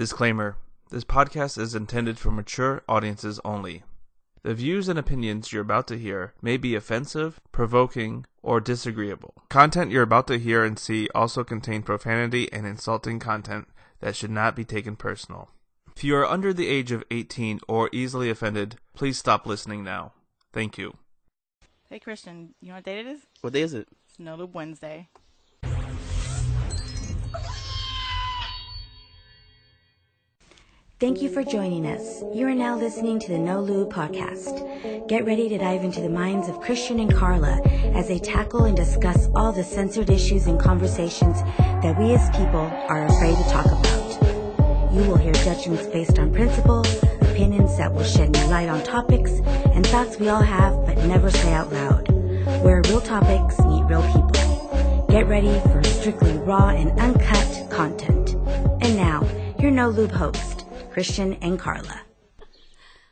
Disclaimer: this podcast is intended for mature audiences only. The views and opinions you're about to hear may be offensive, provoking, or disagreeable. Content you're about to hear and see also contain profanity and insulting content that should not be taken personal. If you are under the age of 18 or easily offended, please stop listening now. Thank you. Hey Christian, you know what day it is? What day is it? It's No Lube Wednesday. Thank you for joining us. You are now listening to the No Lube Podcast. Get ready to dive into the minds of Christian and Carla as they tackle and discuss all the censored issues and conversations that we as people are afraid to talk about. You will hear judgments based on principle, opinions that will shed new light on topics, and thoughts we all have but never say out loud. Where real topics meet real people. Get ready for strictly raw and uncut content. And now, your No Lube host, Christian and Carla.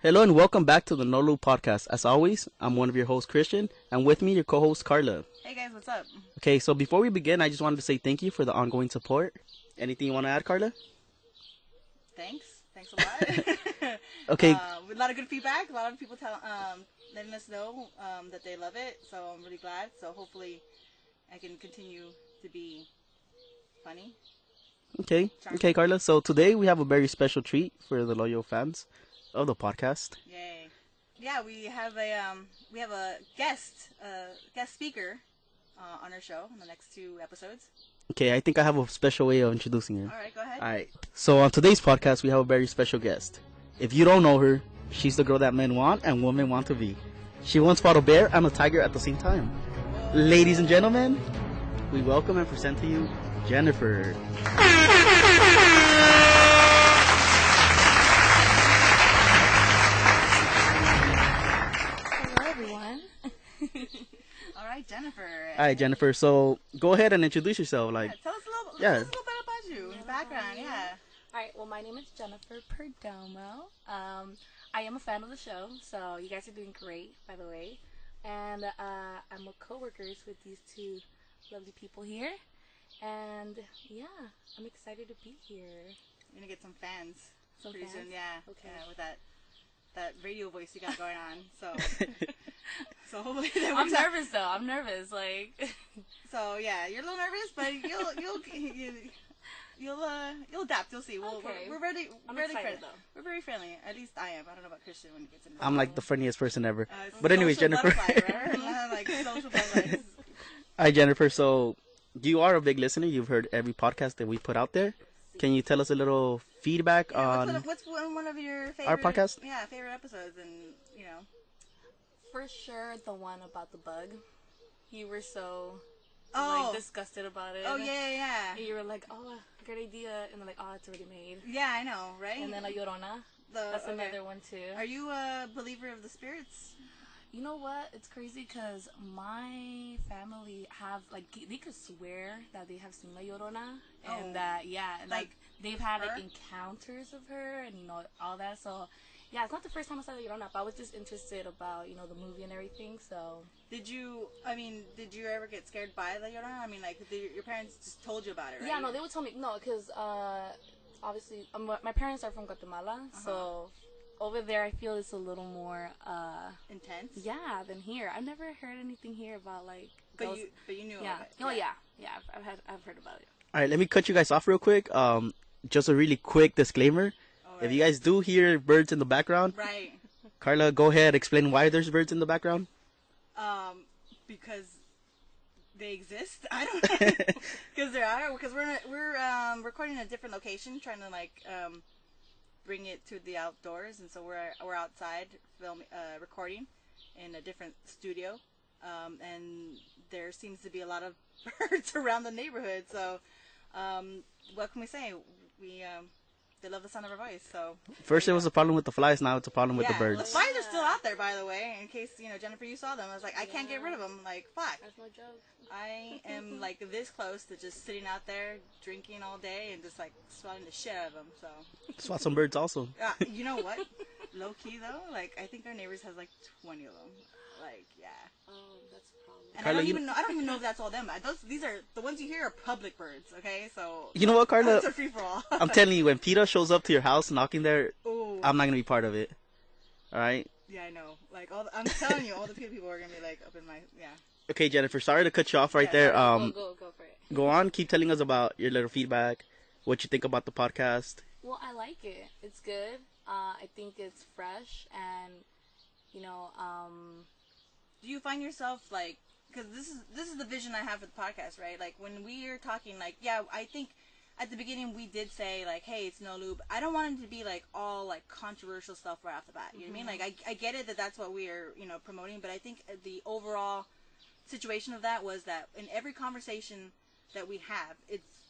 Hello and welcome back to the No Lube Podcast. As always, I'm one of your hosts, Christian, and with me, your co-host, Carla. Hey guys, what's up? Okay, so before we begin, I just wanted to say thank you for the ongoing support. Anything you want to add, Carla? Thanks a lot. Okay. With a lot of good feedback, a lot of people letting us know that they love it, so I'm really glad. So hopefully I can continue to be funny. Okay, Carla. So today we have a very special treat for the loyal fans of the podcast. Yay! Yeah, we have a guest speaker on our show in the next 2 episodes. Okay, I think I have a special way of introducing her. All right, go ahead. All right. So on today's podcast, we have a very special guest. If you don't know her, she's the girl that men want and women want to be. She once fought a bear and a tiger at the same time. Ladies and gentlemen, we welcome and present to you Jennifer. Hello, everyone. All right, Jennifer. All right, Jennifer. So go ahead and introduce yourself. Tell us a little bit about you, your background. Yeah. All right. Well, my name is Jennifer Perdomo. I am a fan of the show, so you guys are doing great, by the way. And I'm a co-workers with these 2 lovely people here. And yeah, I'm excited to be here. You're gonna get some fans pretty fans? soon, yeah. Okay. Yeah, with that radio voice you got going on. So hopefully that I'm works out. nervous though. I'm nervous. Like. So yeah, you're a little nervous, but you'll adapt. You'll see. We're ready. I'm really excited friendly. though. We're very friendly. At least I am. I don't know about Christian when he gets involved. I'm like the funniest person ever. It's But anyways, social Jennifer. butterfly, right? Like social butterflies. Hi, Jennifer. So you are a big listener. You've heard every podcast that we put out there. Can you tell us a little feedback on what's one of your favorite, our podcast? Yeah, favorite episodes, and For sure, the one about the bug. You were so disgusted about it. Oh yeah. And you were like, oh, great idea. And then like, oh, it's already made. Yeah, I know, right? And then La Llorona. That's another one too. Are you a believer of the spirits? You know what? It's crazy because my family have, like, they could swear that they have seen La Llorona. And that, like they've had, like, encounters of her and, all that. So, yeah, it's not the first time I saw La Llorona, but I was just interested about, the movie and everything, so. Did you ever get scared by La Llorona? I mean, like, your parents just told you about it, right? Yeah, no, they would tell me, no, because, obviously, my parents are from Guatemala, so over there I feel it's a little more, intense? Yeah, than here. I've never heard anything here about, like, But you knew about it. Oh, yeah. Yeah, I've heard about it. All right, let me cut you guys off real quick. Just a really quick disclaimer. Right. If you guys do hear birds in the background, right? Carla, go ahead, explain why there's birds in the background. Because they exist. I don't know. Because there are. Because we're recording in a different location, trying to bring it to the outdoors, and so we're outside recording in a different studio, and there seems to be a lot of birds around the neighborhood. So, what can we say? They love the sound of our voice. So first it was a problem with the flies, now it's a problem with the birds. The flies are still out there, by the way. In case Jennifer, you saw them. I was like, I can't get rid of them. Like, fuck. That's no joke. I am like this close to just sitting out there drinking all day and just like swatting the shit out of them. So swat some birds also. you know what? low key though, like I think our neighbors has like 20 of them. Like, yeah. Oh, that's a problem. And Carla, I don't even know if that's all them. These are the ones you hear are public birds. Okay, so You know what, Carla? It's a free for all. I'm telling you, when PETA shows up to your house knocking there, Ooh. I'm not gonna be part of it. All right. Yeah, I know. Like, I'm telling you, all the people are gonna be like up in my Okay, Jennifer. Sorry to cut you off right there. Go for it. Go on. Keep telling us about your little feedback. What you think about the podcast? Well, I like it. It's good. I think it's fresh, and you know, Do you find yourself like, because this is the vision I have for the podcast, right? Like when we are talking, like, yeah, I think at the beginning we did say like, hey, it's no lube. I don't want it to be like all like controversial stuff right off the bat. You know what I mean? Like I get it that that's what we are, promoting, but I think the overall situation of that was that in every conversation that we have,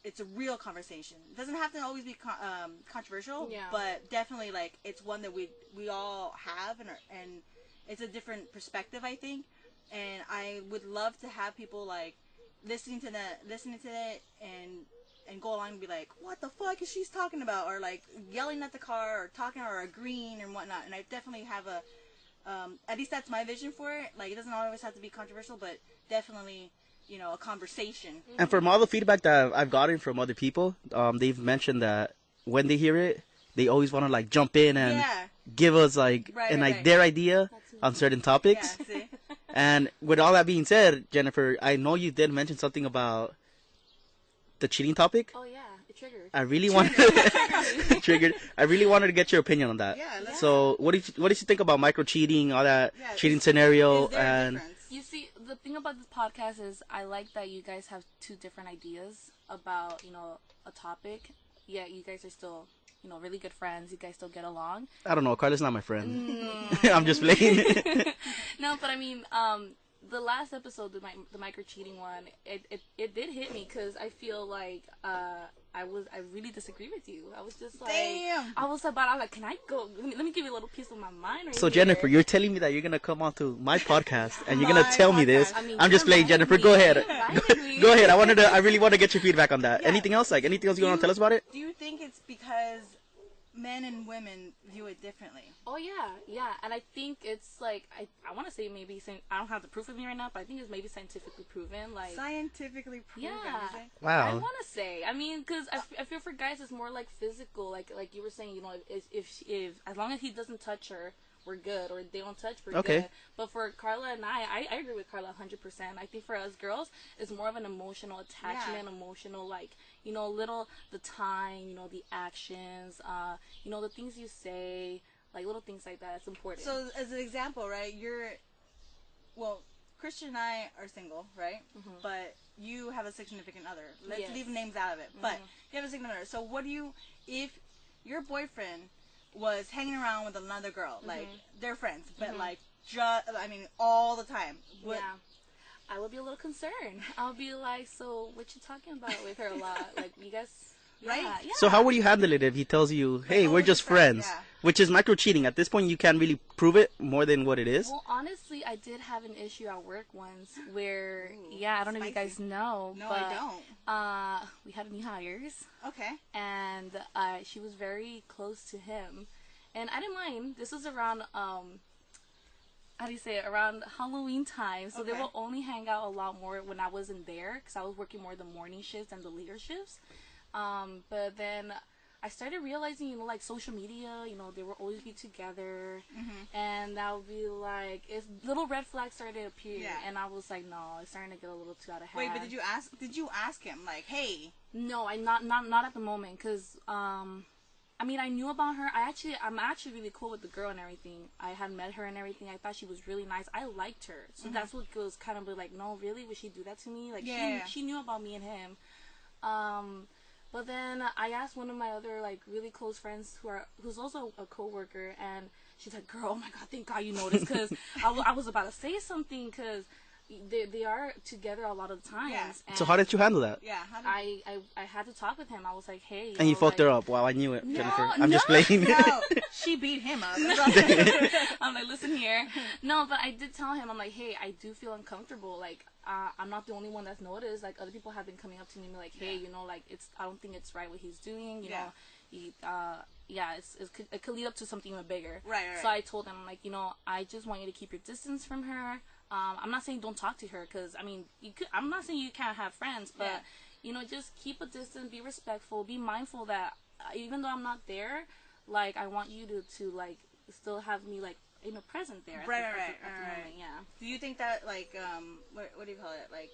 it's a real conversation. It doesn't have to always be controversial, but definitely like it's one that we all have, and it's a different perspective, I think. And I would love to have people like listening to it and go along and be like, what the fuck is she's talking about, or like yelling at the car, or talking, or agreeing and whatnot. And I definitely have at least that's my vision for it. Like, it doesn't always have to be controversial, but definitely, a conversation. And from all the feedback that I've gotten from other people, they've mentioned that when they hear it, they always want to like jump in and give us like their idea on certain topics. Yeah, see? And with all that being said, Jennifer, I know you did mention something about the cheating topic. Oh yeah, it triggered. I really wanted triggered. I really wanted to get your opinion on that. Yeah. So what did you think about micro cheating, all that cheating scenario, is there a and difference? You see, the thing about this podcast is I like that you guys have two different ideas about, a topic. Yeah, you guys are still, really good friends. You guys still get along. I don't know. Carla's not my friend. I'm just playing. No, but I mean, the last episode, the micro cheating one, it did hit me because I feel like I really disagree with you. I was just like, damn. I was like, can I go? Let me give you a little piece of my mind. Right So here. Jennifer, you're telling me that you're gonna come onto my podcast and you're gonna tell me this. I mean, I'm just playing, Jennifer. Go ahead. Go ahead. I really want to get your feedback on that. Yeah. Anything else? Like anything else you want to tell us about it? Do you think it's because men and women view it differently? Oh yeah, and I think it's like I want to say maybe I don't have the proof with me right now, but I think it's maybe scientifically proven. Like Scientifically proven. yeah, Is it? Wow. I want to say. I mean, because I feel for guys it's more like physical, like you were saying. If as long as he doesn't touch her, we're good, or they don't touch, we're good. But for Carla and I agree with Carla 100%. I think for us girls, it's more of an emotional attachment, emotional like the time, the actions, the things you say. Like little things like that, it's important. So as an example, right, Christian and I are single, right? Mm-hmm. But you have a significant other. Let's leave names out of it. Mm-hmm. But you have a significant other. So what do you, if your boyfriend was hanging around with another girl, like they're friends, but like all the time? I would be a little concerned. I'll be like, so what you talking about with her a lot? Like you guys. Right? Yeah. So how would you handle it if he tells you, hey, we're just friends? Yeah. Which is micro cheating. At this point, you can't really prove it more than what it is. Well, honestly, I did have an issue at work once where, I don't know if you guys know. No, but, I don't. We had new hires. Okay. And she was very close to him. And I didn't mind. This was around, around Halloween time. So they will only hang out a lot more when I wasn't there because I was working more the morning shifts and the later shifts. But then I started realizing, like social media, they will always be together, and that would be like, little red flags started to appear, and I was like, no, it's starting to get a little too out of hand. Wait, but did you ask him, like, hey? No, not at the moment, because, I mean, I knew about her. I'm actually really cool with the girl and everything. I had met her and everything. I thought she was really nice. I liked her, so that's what was kind of like, no, really, would she do that to me? Like, she knew about me and him. But then I asked one of my other like really close friends who's also a coworker, and she's like, "Girl, oh my God, thank God you noticed," because I was about to say something because they are together a lot of the times. Yeah. So how did you handle that? Yeah, I had to talk with him. I was like, "Hey," and you fucked her up. Wow, I knew it, Jennifer. I'm just playing. No, she beat him up. I'm like, listen here. No, but I did tell him, I'm like, hey, I do feel uncomfortable. Like, I'm not the only one that's noticed. Like, other people have been coming up to me and be like, hey, like, I don't think it's right what he's doing. You know, it could lead up to something even bigger. Right. So I told him, like, I just want you to keep your distance from her. I'm not saying don't talk to her, because, I mean, I'm not saying you can't have friends, but, just keep a distance, be respectful, be mindful that even though I'm not there, like, I want you to like, still have me, like, present there. Right. Moment, yeah. Do you think that, like, what do you call it? Like,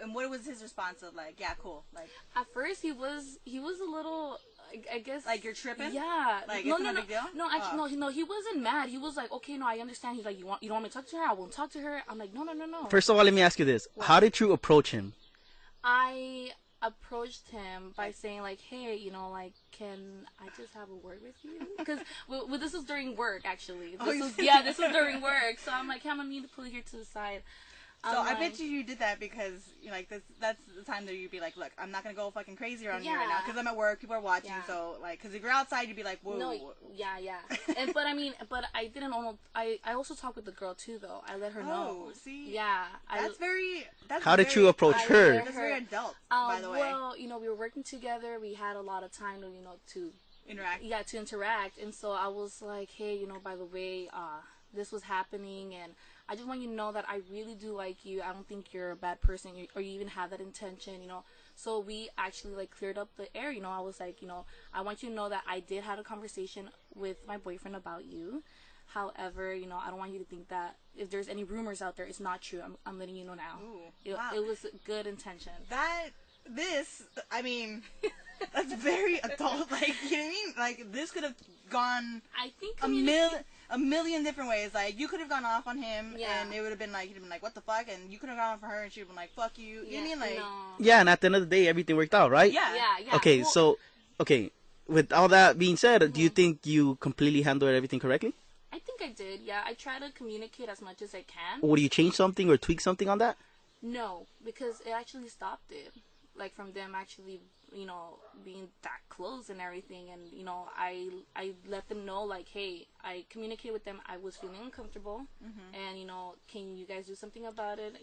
and what was his response of, like, yeah, cool? Like, at first he was a little, I guess, like, you're tripping? Yeah. Like, no, it's not a big deal? No, actually, no, he wasn't mad. He was like, okay, no, I understand. He's like, you don't want me to talk to her? I won't talk to her. I'm like, no. First of all, let me ask you this. What? How did you approach him? I approached him by saying, like, hey, like, can I just have a word with you? Because this was during work, actually. This was during work. So I'm like, hey, I'm going to need to pull you here to the side. So I bet you did that because, like, that's the time that you'd be like, look, I'm not going to go fucking crazy around you right now because I'm at work, people are watching, so, like, because if you're outside, you'd be like, whoa. No, yeah. But I didn't know, I also talked with the girl, too, though. I let her know. Oh, see? Yeah. How did you approach her? That's very adult, by the way. Well, we were working together, we had a lot of time to interact. Yeah, to interact, and so I was like, hey, by the way, this was happening, and I just want you to know that I really do like you. I don't think you're a bad person, or you even have that intention, So we actually, like, cleared up the air, I was like, I want you to know that I did have a conversation with my boyfriend about you. However, I don't want you to think that if there's any rumors out there, it's not true. I'm letting you know now. Ooh, wow. It was good intention. I mean, that's very adult. Like, you know what I mean? Like, this could have gone I think a million different ways. Like, you could have gone off on him, and it would have been like, he'd have been like, what the fuck? And you could have gone off on her, and she'd have been like, fuck you. You know what I mean? Like, yeah, and at the end of the day, everything worked out, right? Yeah. Okay, with all that being said, do you think you completely handled everything correctly? I think I did, yeah. I try to communicate as much as I can. Would you change something or tweak something on that? No, because it actually stopped it. Like, from them actually, being that close and everything. And, I let them know, like, hey, I communicated with them. I was feeling uncomfortable. And, can you guys do something about it?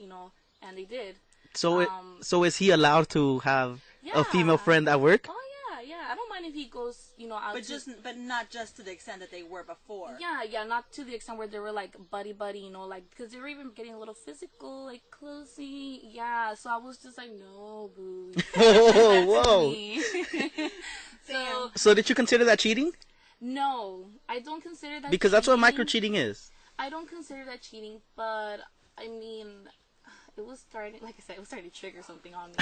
And they did. So is he allowed to have a female friend at work? Oh, yeah. I don't mind if he goes, out. But not just to the extent that they were before. Yeah, not to the extent where they were, like, buddy, like, because they were even getting a little physical, like, closey. Yeah, so I was just like, no, boo. Whoa. So did you consider that cheating? No, I don't consider that because cheating. That's what micro-cheating is. I don't consider that cheating, but, I mean, it was starting, like I said, it was starting to trigger something on me.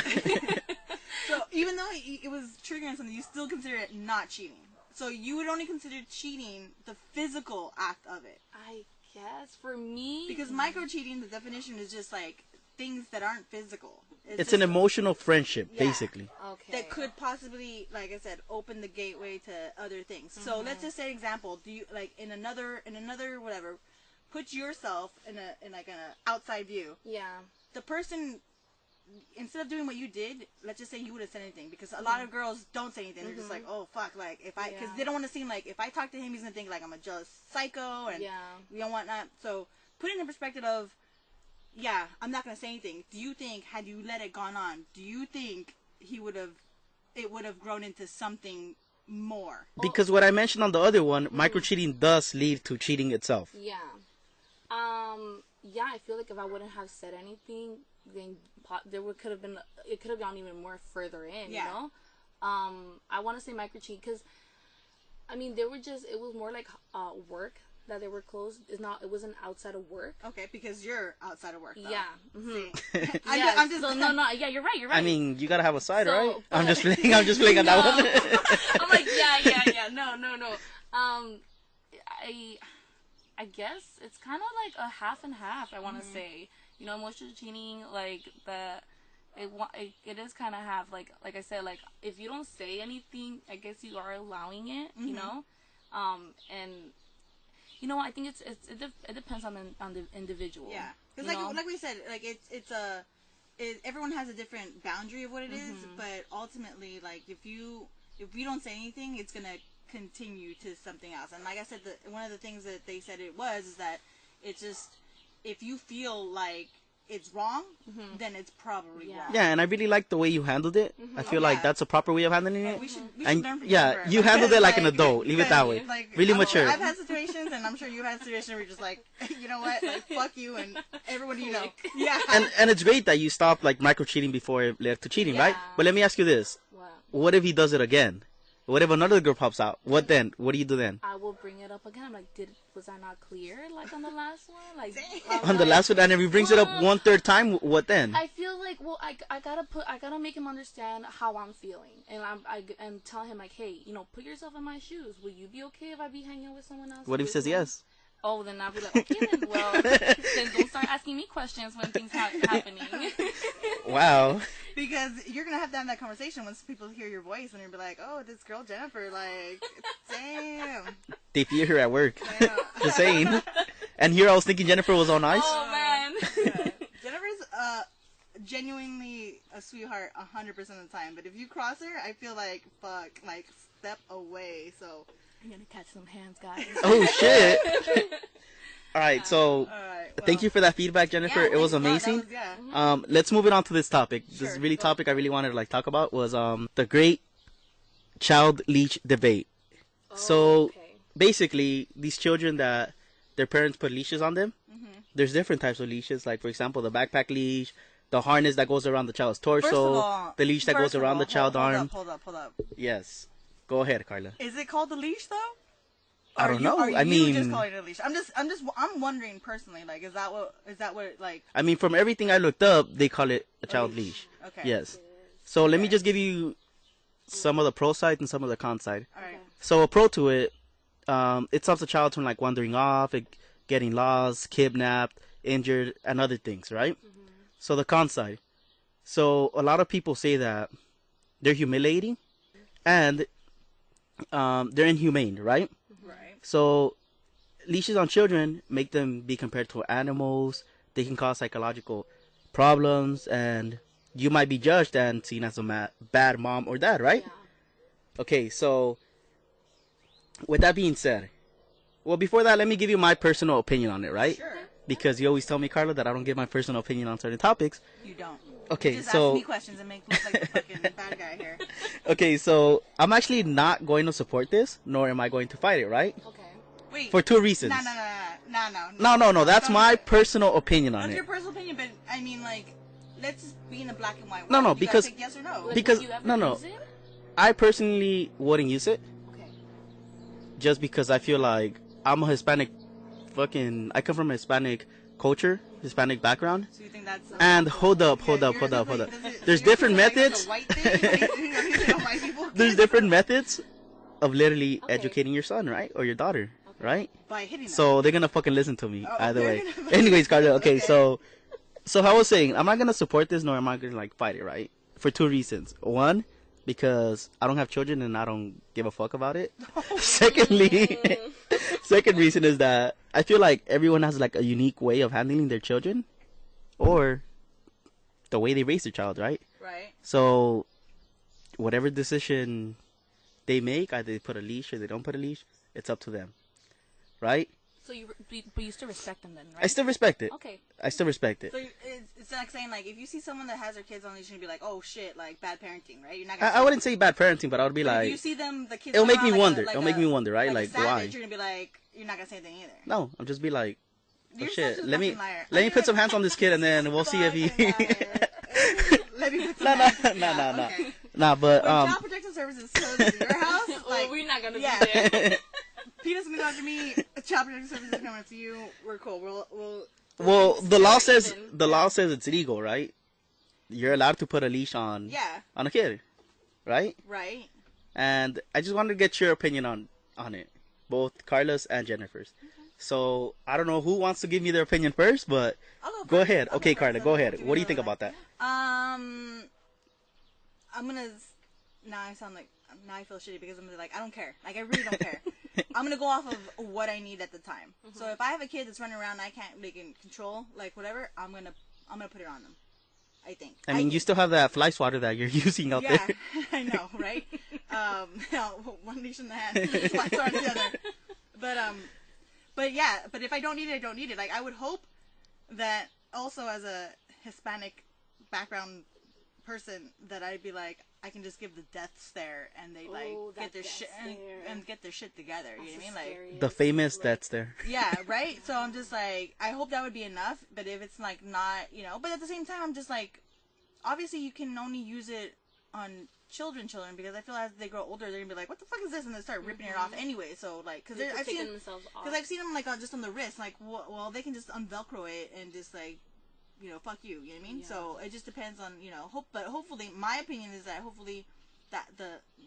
So even though it was triggering something, you still consider it not cheating. So you would only consider cheating the physical act of it. I guess for me, because micro-cheating, the definition is just like things that aren't physical. It's an emotional friendship, basically. Okay. That could possibly, like I said, open the gateway to other things. So let's just say, example, do you like in another whatever, put yourself in an outside view. Yeah. The person, instead of doing what you did, let's just say you would have said anything, because a lot of girls don't say anything. They're just like, oh fuck, like because they don't want to seem like if I talk to him, he's gonna think like I'm a jealous psycho and we don't want that. So put it in perspective of, yeah, I'm not gonna say anything. Do you think had you let it gone on, do you think it would have grown into something more? Because what I mentioned on the other one, micro-cheating does lead to cheating itself. Yeah. Yeah, I feel like if I wouldn't have said anything, then it could have gone even more further in, you know? I want to say micro-cheat because, I mean, it was more like work that they were closed. It wasn't outside of work. Okay, because you're outside of work, though. Yeah. Mm-hmm. I'm just yeah, you're right. I mean, you gotta have a side, right? I'm just playing on that one. I'm like, yeah. No. I guess it's kind of like a half and half. I want to say, emotional cheating, like it is kind of half. Like I said, like if you don't say anything, I guess you are allowing it. And I think it depends on the individual. Yeah, because like we said, like everyone has a different boundary of what it is, but ultimately, like if you don't say anything, it's gonna continue to something else. And like I said, one of the things that they said is that it's just, if you feel like it's wrong, then it's probably wrong. Yeah, and I really like the way you handled it. I feel like that's a proper way of handling it. We should and learn from yeah, each you other. handled it like an adult. Leave it that way. Like, really mature. I've had situations, and I'm sure you've had situations where you're just like, you know what, like, fuck you and everyone you know. Yeah. And it's great that you stopped like micro cheating before it led to cheating, right? But let me ask you this: what if he does it again? What if another girl pops out? What then? What do you do then? I will bring it up again. I'm like, was I not clear like on the last one? Like on the last one, and if he brings it up one third time, what then? I feel like, well, I gotta make him understand how I'm feeling, and and tell him like, hey, you know, put yourself in my shoes. Will you be okay if I be hanging with someone else? What if he says yes? Oh, then I'll be like, okay, then, well, then don't start asking me questions when things happening. Wow. Because you're going to have that conversation once people hear your voice, and you'll be like, oh, this girl Jennifer, like, damn. They fear her at work. Just saying. And here I was thinking Jennifer was all nice. Oh, man. Yeah. Jennifer's genuinely a sweetheart 100% of the time, but if you cross her, I feel like, fuck, like, step away, so... I'm gonna catch some hands, guys. Oh, shit. All right, so thank you for that feedback, Jennifer. Yeah, it was amazing. Let's move it on to this topic. Sure, this really topic I really wanted to like talk about was the great child leash debate. So basically, these children that their parents put leashes on them, there's different types of leashes. Like, for example, the backpack leash, the harness that goes around the child's torso, the leash that goes around the child's arm. Hold up. Yes. Go ahead, Carla. Is it called the leash, though? I don't know. I mean, you just calling it a leash. I'm wondering personally, like, is that what, like? I mean, from everything I looked up, they call it a child leash. Okay. Yes. So let me just give you some of the pro side and some of the con side. All right. So a pro to it, it stops a child from like wandering off, getting lost, kidnapped, injured, and other things, right? So the con side. So a lot of people say that they're humiliating, and they're inhumane, right? Right. So leashes on children make them be compared to animals. They can cause psychological problems, and you might be judged and seen as a bad mom or dad, right? Yeah. Okay, so with that being said, well, before that, let me give you my personal opinion on it, right? Sure. Because you always tell me, Carla, that I don't give my personal opinion on certain topics. You don't. Okay, you just so ask me questions and make me look like the fucking bad guy here. Okay, so I'm actually not going to support this, nor am I going to fight it, right? Okay. Wait. For two reasons. No. That's my personal opinion on That's it. your personal opinion, but I mean, like, let's just be in a black and white. No, world. You because- gotta pick yes or no. Like, Because- would you ever no. use it? I personally wouldn't use it, Okay. just because I feel like I'm a Hispanic I come from a Hispanic culture, Hispanic background. So you think that's And hold up. There's different methods. There's different methods of literally educating your son, right? Or your daughter, right? By hitting them. So they're gonna fucking listen to me either they're way. gonna- Anyways, Carla, okay, so I was saying, I'm not gonna support this, nor am I gonna like fight it, right? For two reasons. One, because I don't have children and I don't give a fuck about it. Secondly, second reason is that I feel like everyone has like a unique way of handling their children, or the way they raise their child, right? Right. So whatever decision they make, either they put a leash or they don't put a leash, it's up to them, right? So but you still respect them then, right? I still respect it. Okay. I still respect it. So it's like saying, like, if you see someone that has their kids on leash, you're gonna be like, oh shit, like bad parenting, right? You're not gonna. I wouldn't say bad parenting, but I would be But like, if you see them, the kids. it'll make around me like wonder. A, like It'll make me wonder, right? Like, Like, why? You're gonna be like, you're not gonna say anything either. No, I'll just be like, oh You're shit, such a let me fucking liar. let me put some hands on this kid, and then we'll see if he. Let me put some No, hands. no. Okay. Nah, but When Child Protection Services shows up at your house, like, we're not gonna yeah. be there. Peter's gonna talk to me. Child Protection Services is coming to you. We're cool. We'll well, the law says it's legal, right? You're allowed to put a leash on a kid, right? Right. And I just wanted to get your opinion on it, both Carla's and Jennifer's. Okay. So I don't know who wants to give me their opinion first, but go ahead. Okay, Carla, go ahead. What do you think about that? I'm gonna. Now I feel shitty because I'm gonna like, I don't care. Like, I really don't care. I'm gonna go off of what I need at the time. Mm-hmm. So if I have a kid that's running around and I can't make it control, like whatever, I'm gonna put it on them. I think. I mean, you still have that fly swatter that you're using out there. Yeah, I know, right? One leash in the hand, fly swatter in the other. But yeah, but if I don't need it, I don't need it. Like, I would hope that also as a Hispanic background person that I'd be like, I can just give the death stare and they like get their shit and get their shit together. You know what I mean? Like the famous death stare. Yeah, right. So I'm just like, I hope that would be enough. But if it's like not, but at the same time, I'm just like, obviously you can only use it on children, because I feel as they grow older, they're gonna be like, what the fuck is this? And they start ripping it off anyway. So like, because I've seen them like just on the wrist, like well they can just unvelcro it and just like. Fuck you, you know what I mean? Yeah. So it just depends on, but hopefully, my opinion is that hopefully that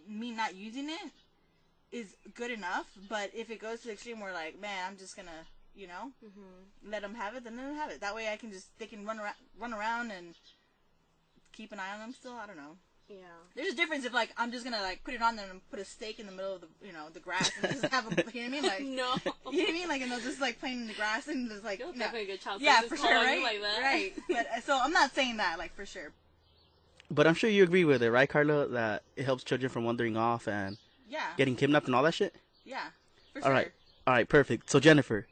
me not using it is good enough, but if it goes to the extreme where like, man, I'm just gonna, let them have it, then let them have it. That way they can run around and keep an eye on them still, I don't know. Yeah. There's a difference if, like, I'm just gonna, like, put it on them and put a stake in the middle of the, the grass and just have them, you know what I mean? Like, no. You know what I mean? Like, and they'll just, like, playing in the grass and just, like, definitely a good child. Yeah, for sure, right? Like that. Right. But, so I'm not saying that, like, for sure. But I'm sure you agree with it, right, Carla? That it helps children from wandering off and getting kidnapped and all that shit? Yeah, for sure. All right, perfect. So, Jennifer,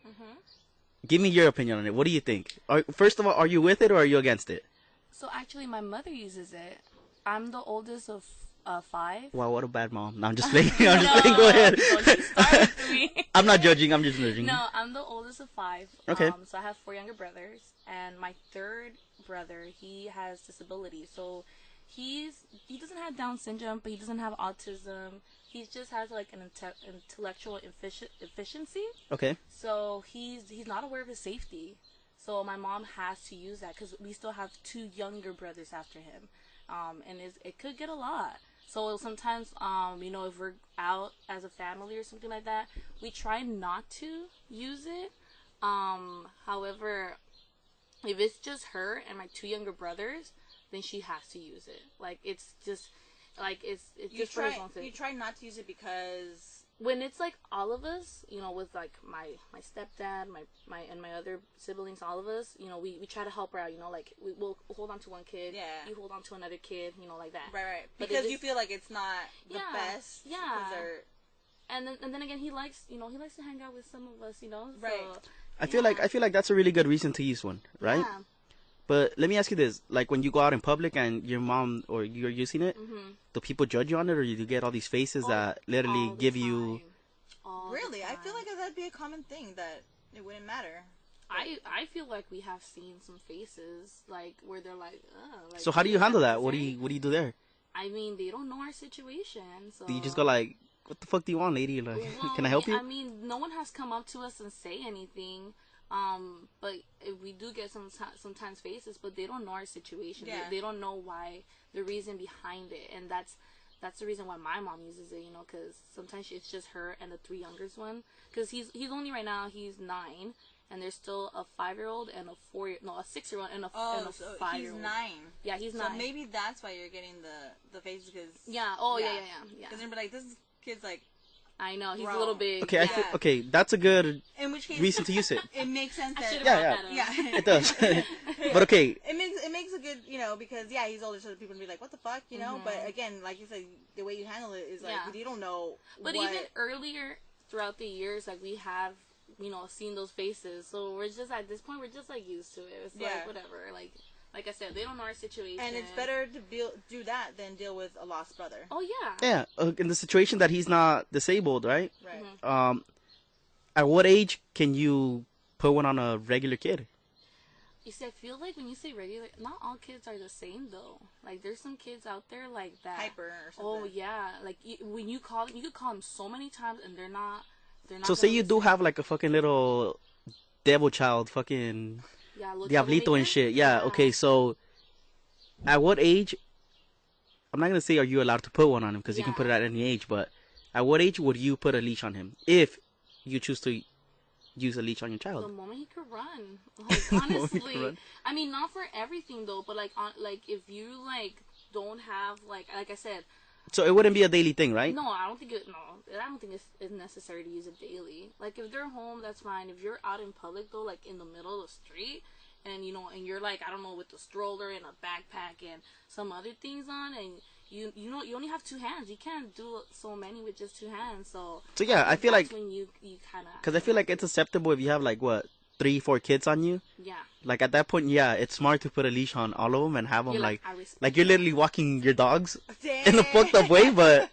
give me your opinion on it. What do you think? First of all, are you with it or are you against it? So, actually, my mother uses it. I'm the oldest of 5. Wow, what a bad mom. No, I'm just playing. Go ahead. I'm not judging. I'm just judging. No, I'm the oldest of 5. Okay. So I have 4 younger brothers. And my third brother, he has disabilities. So he doesn't have Down syndrome, but he doesn't have autism. He just has like an intellectual efficiency. Okay. So he's not aware of his safety. So my mom has to use that because we still have 2 younger brothers after him. And it could get a lot. So sometimes, if we're out as a family or something like that, we try not to use it. However, if it's just her and my 2 younger brothers, then she has to use it. Like, it's just, like, it's just for his own sake. You try not to use it because... When it's like all of us, with like my stepdad, my other siblings, all of us, we try to help her out, like we'll hold on to one kid, you hold on to another kid, like that. Right. Because you feel like it's not the best. Yeah. And then again, he likes to hang out with some of us, Right. So, I feel like that's a really good reason to use one, right? Yeah. But let me ask you this: like when you go out in public and your mom or you're using it, do people judge you on it, or do you get all these faces that literally give you? Really, I feel like that'd be a common thing that it wouldn't matter. I feel like we have seen some faces like where they're like, like, so how do you handle that? What do you do there? I mean, they don't know our situation. So do you just go like, "What the fuck do you want, lady? Like, can I help you?" I mean, no one has come up to us and say anything. But we do get sometimes faces, but they don't know our situation. Yeah. They don't know why, the reason behind it, and that's the reason why my mom uses it. Because sometimes it's just her and the 3 youngest one. Because he's only right now he's 9, and there's still a 5-year-old and a 6-year-old and a 5-year-old. He's 9. Yeah, he's 9. So maybe that's why you're getting the faces, because yeah. Oh yeah. Because they're like, this kid's like. I know, he's a little big. Okay, yeah. That's a good in which case, reason to use it. It makes sense that it does. But okay, it makes a good, because he's older, so people will be like, what the fuck, But again, like you said, the way you handle it is like you don't know. But even earlier throughout the years, like we have, seen those faces, so we're just at this point we're just like used to it. It's like whatever, like I said, they don't know our situation. And it's better to do that than deal with a lost brother. Oh, yeah. Yeah, in the situation that he's not disabled, right? Right. At what age can you put one on a regular kid? You see, I feel like when you say regular, not all kids are the same, though. Like, there's some kids out there like that. Hyper or something. Oh, yeah. Like, when you call them, you could call them so many times, and they're not So say you do have, like, a fucking little devil child, fucking... Yeah, Diablito and shit. Yeah, okay, so at what age, I'm not going to say are you allowed to put one on him, because you can put it at any age, but at what age would you put a leash on him if you choose to use a leash on your child? The moment he could run. Like, honestly. I mean, not for everything, though, but, like, if you, like, don't have, like I said... So it wouldn't be a daily thing, right? No, I don't think it's necessary to use it daily. Like, if they're home, that's fine. If you're out in public, though, like in the middle of the street, and and you're like, I don't know, with a stroller and a backpack and some other things on, and you only have 2 hands. You can't do so many with just 2 hands. So yeah, I feel like when you kind of, because I feel like it's acceptable if you have like what 3-4 kids on you. Yeah. Like at that point, yeah, it's smart to put a leash on all of them and have them You're like you're literally walking your dogs Damn. in a fucked up way. But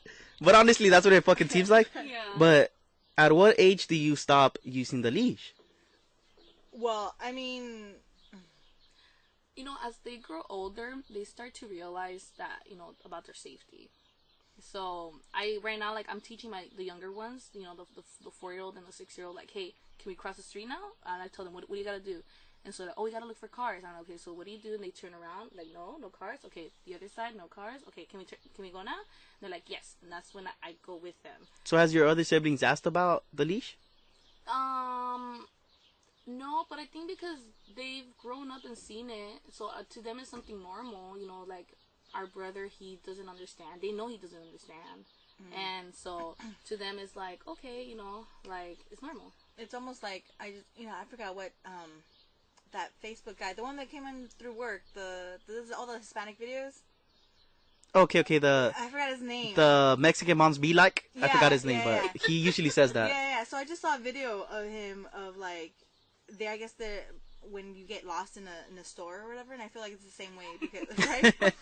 honestly, that's what it fucking seems like. Yeah. But at what age do you stop using the leash? Well, I mean, You know, as they grow older, they start to realize that, you know, about their safety. So right now, like, I'm teaching the younger ones, you know, the 4-year-old and the 6-year-old, like, hey, can we cross the street now? And I tell them, what do you gotta do? And so, like, oh, we gotta look for cars. And I'm like, okay, so what do you do? And they turn around, like, no cars. Okay, the other side, no cars. Okay, can we go now? And they're like, yes. And that's when I go with them. So has your other siblings asked about the leash? No, but I think because they've grown up and seen it, so to them it's something normal. You know, like our brother, he doesn't understand. They know he doesn't understand, and so to them it's like, okay, you know, like it's normal. it's almost like I forgot what that Facebook guy, the one that came in through work, all the Hispanic videos. Okay, I forgot his name. the Mexican moms be like. I Yeah, forgot his name, yeah, but he usually says that. Yeah. So I just saw a video of him of like, I guess when you get lost in a store or whatever, and I feel like it's the same way because right.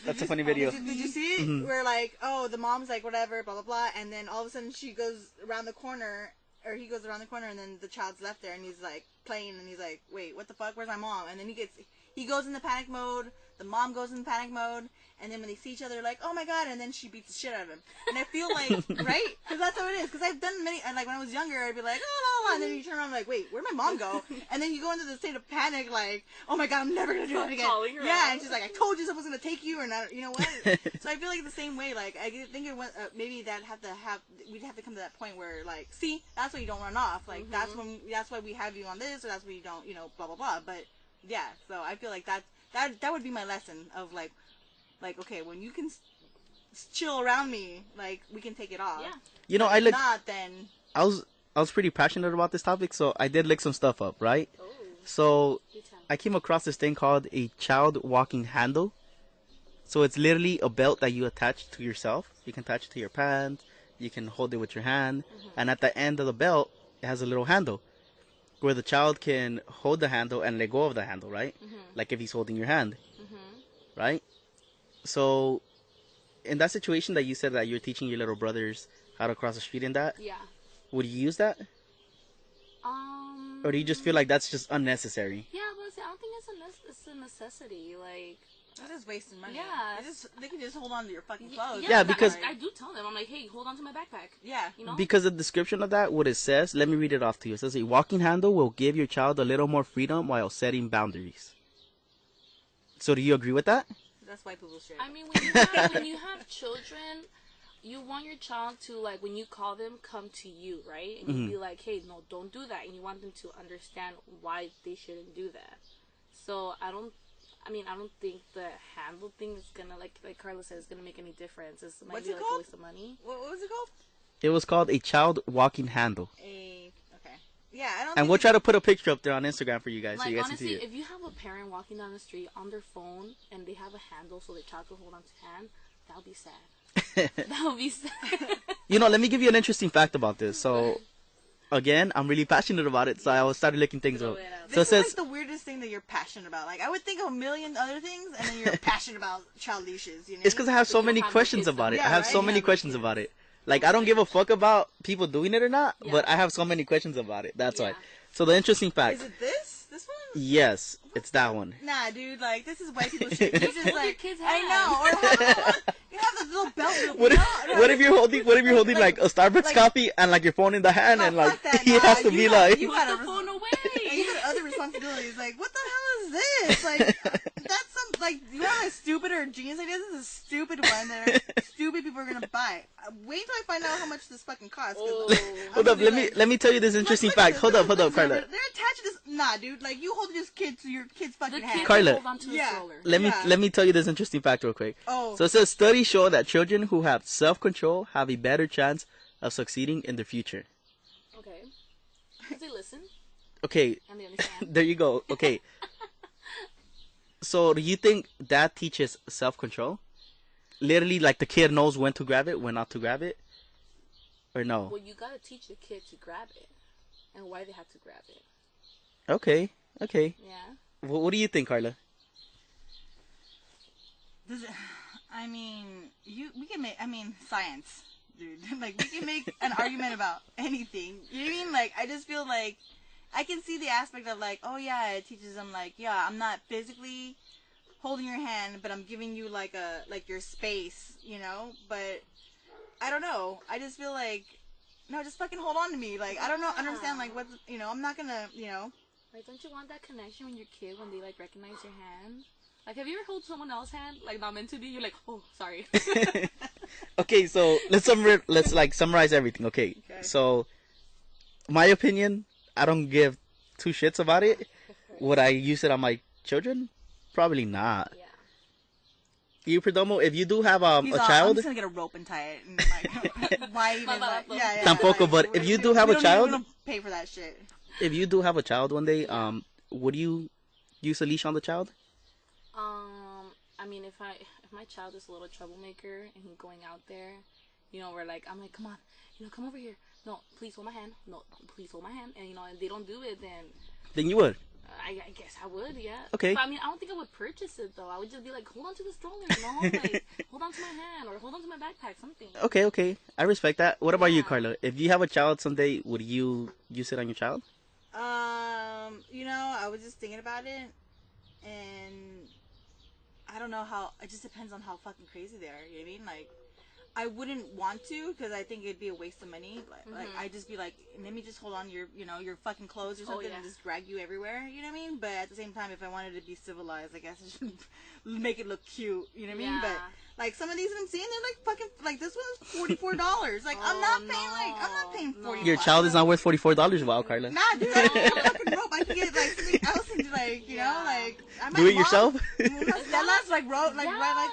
That's a funny video. Did you see it? Mm-hmm. Where like, oh, the mom's like whatever, blah blah blah, and then all of a sudden she goes around the corner, or he goes around the corner, and then the child's left there, and he's like playing, and he's like, wait, what the fuck? Where's my mom? And then he goes into panic mode. The mom goes in panic mode, and then when they see each other, they're like, oh my god, and then she beats the shit out of him. And I feel like, right? Because that's how it is. Because I've done many, and like when I was younger, I'd be like, oh, la, la, and then you turn around like, wait, where'd my mom go? And then you go into the state of panic, like, oh my god, I'm never gonna do it again. Calling her Yeah, out. and she's like, I told you someone's gonna take you, or not, you know what? So I feel like the same way, like, I think it went, maybe we'd have to come to that point where, like, see, that's why you don't run off. Like, that's why we have you on this, or that's why you don't, you know, blah, blah, blah. But, yeah, so I feel like that would be my lesson of, like, okay, when you can chill around me, like, we can take it off. Yeah. You know, If not, then... I was pretty passionate about this topic, so I did look some stuff up, right? Oh. So You tell me. I came across this thing called a child walking handle. So it's literally a belt that you attach to yourself. You can attach it to your pants. You can hold it with your hand. And at the end of the belt, it has a little handle where the child can hold the handle and let go of the handle, right? Like if he's holding your hand, right? So in that situation that you said that you're teaching your little brothers how to cross the street in that, Yeah. would you use that? Or do you just feel like that's just unnecessary? Yeah, but see, I don't think it's a necessity. Like, They're just wasting money. Yeah. They can just hold on to your fucking clothes. Yeah, because- I do tell them, I'm like, hey, hold on to my backpack. Yeah. You know? Because the description of that, what it says, let me read it off to you. It says, a walking handle will give your child a little more freedom while setting boundaries. So do you agree with that? That's white people shit. I mean, when you have children, you want your child to, like, when you call them, come to you, right? And you be like, hey, no, don't do that. And you want them to understand why they shouldn't do that. So I don't think the handle thing is gonna, like Carla says, is gonna make any difference. It might What's be it like called? a waste of money. What was it called? It was called a child walking handle. Okay. Yeah, I don't. And we'll try to put a picture up there on Instagram for you guys so Like, you guys honestly, can see it. if you have a parent walking down the street on their phone and they have a handle so their child can hold on to hand, that would be sad. That would be sad. You know, let me give you an interesting fact about this. So, again, I'm really passionate about it, so I started looking things up. This So it is says, like the weirdest thing that you're passionate about. Like, I would think of a million other things, and then you're passionate about child leashes. You know? it's because I have so you many don't have no questions kids, about it. though. I Yeah, have so right? many Yeah, no questions kids. about it. Like, I don't give a fuck about people doing it or not, Yeah. but I have so many questions about it. That's why. Yeah. So the interesting fact, Is it this? This one? yes, it's that one. Nah, dude. Like, this is white people shit. You just Hold your like, kid's I hand. know. Or you have the little belt. What No, what if you're holding like a Starbucks like- coffee and like your phone in the hand No, and like fuck that. it has Nah, to you be got- like you Put gotta the res- phone And away. you got other responsibilities. Like, what the hell is this? Like, that's some, like, you know how stupid or genius idea? This is a stupid one that stupid people are gonna buy. Wait till I find out how much this fucking costs. 'cause Oh. I'm Hold gonna up, be like, let me tell you this interesting look fact. at Hold this. up, Carla. They're attached to this. Nah, dude. Like, you hold this kid to your kid's The fucking kid hand. Carla. can hold on to the Yeah. stroller. Let me tell you this interesting fact real quick. Oh. So it says studies show that children who have self-control have a better chance of succeeding in the future. Okay. Because they listen Okay, and they understand. there you go. Okay. So do you think that teaches self-control? Literally, like the kid knows when to grab it, when not to grab it? Or no? Well, you gotta teach the kid to grab it and why they have to grab it. Okay. Yeah. What do you think, Carla? I mean, we can make. I mean, science, dude. Like, we can make an argument about anything. You know what I mean? Like, I just feel like I can see the aspect of like, oh yeah, it teaches them like, yeah, I'm not physically holding your hand, but I'm giving you like your space, you know. But I don't know. I just feel like, no, just fucking hold on to me. Like, I don't know, understand like what's, you know, I'm not gonna, you know. Like, don't you want that connection when you're a kid when they like recognize your hand? Like, have you ever held someone else's hand, like, not meant to be? You're like, oh, sorry. Okay, so let's like summarize everything. Okay, so my opinion, I don't give two shits about it. Would I use it on my children? Probably not. Yeah. You, Perdomo, if you do have a I'm child, just gonna get a rope and tie it. And, like, why even? Like, yeah. Tampoco, like, but if you do have a child, we don't pay for that shit. if you do have a child one day, would you use a leash on the child? I mean, if my child is a little troublemaker and he's going out there, you know, I'm like, come on, you know, come over here. No, please hold my hand. No, please hold my hand. And, you know, if they don't do it, then you would. I guess I would, yeah. Okay. But, I mean, I don't think I would purchase it, though. I would just be like, hold on to the stroller, you know? Like, hold on to my hand or hold on to my backpack, something. Okay. I respect that. What about you, Carla? If you have a child someday, would you use it on your child? You know, I was just thinking about it, and I don't know how. It just depends on how fucking crazy they are. You know what I mean? Like, I wouldn't want to because I think it'd be a waste of money. Like I'd just be like, let me just hold on to your fucking clothes or something and just drag you everywhere. You know what I mean? But at the same time, if I wanted to be civilized, I guess I should make it look cute. You know what I mean? But like some of these that I'm seeing, they're like fucking like this one's $44. Like I'm not paying $40. Your child is not worth $44. Wow, Carla. Nah, dude, I don't want a fucking rope. I can get like something else and like you know like do it yourself. That's like rope, like right,